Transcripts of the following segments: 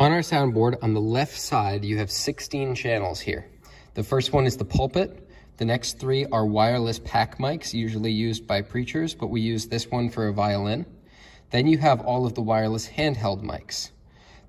On our soundboard, on the left side, you have 16 channels here. The first one is the pulpit. The next three are wireless pack mics, usually used by preachers, but we use this one for a violin. Then you have all of the wireless handheld mics.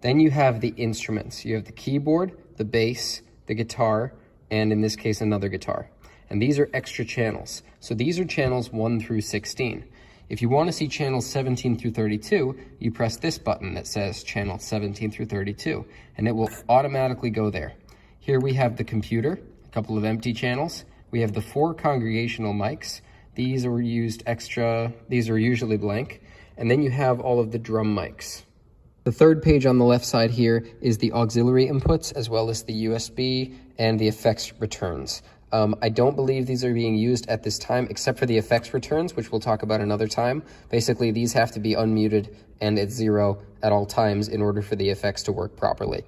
Then you have the instruments. You have the keyboard, the bass, the guitar, and in this case, another guitar. And these are extra channels. So these are channels 1 through 16. If you want to see channels 17 through 32, you press this button that says channel 17 through 32, and it will automatically go there. Here we have the computer, a couple of empty channels. We have the 4 congregational mics. These are used extra, these are usually blank. And then you have all of the drum mics. The third page on the left side here is the auxiliary inputs, as well as the USB and the effects returns. I don't believe these are being used at this time, except for the effects returns, which we'll talk about another time. Basically, these have to be unmuted and at 0 at all times in order for the effects to work properly.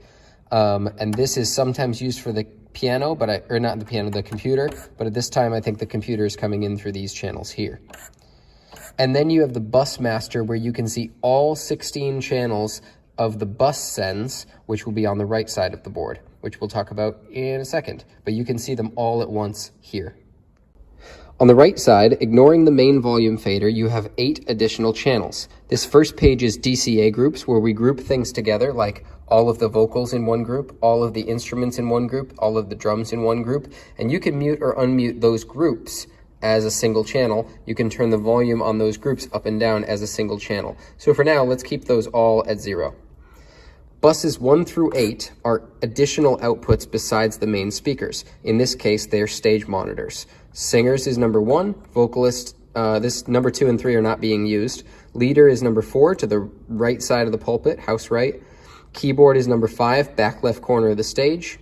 And this is sometimes used for the piano, or not the piano, the computer, but at this time I think the computer is coming in through these channels here. And then you have the bus master, where you can see all 16 channels of the bus sends, which will be on the right side of the board, which we'll talk about in a second, but you can see them all at once here. On the right side, ignoring the main volume fader, you have 8 additional channels. This first page is DCA groups, where we group things together, like all of the vocals in one group, all of the instruments in one group, all of the drums in one group, and you can mute or unmute those groups as a single channel. You can turn the volume on those groups up and down as a single channel. So for now, let's keep those all at 0. Buses 1 through 8 are additional outputs besides the main speakers. In this case, they're stage monitors. Singers is number 1, vocalist, this number 2 and 3 are not being used. Leader is number 4 to the right side of the pulpit, house right. Keyboard is number 5, back left corner of the stage.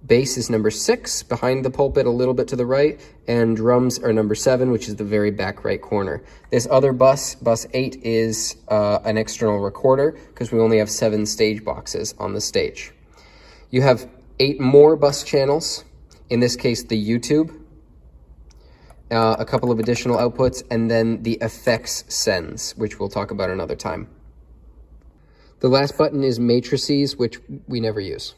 Bass is number 6, behind the pulpit a little bit to the right, and drums are number 7, which is the very back right corner. This other bus, bus 8, is an external recorder, because we only have 7 stage boxes on the stage. You have 8 more bus channels, in this case the YouTube, a couple of additional outputs, and then the effects sends, which we'll talk about another time. The last button is matrices, which we never use.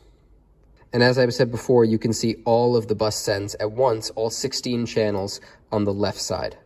And as I've said before, you can see all of the bus sends at once, all 16 channels on the left side.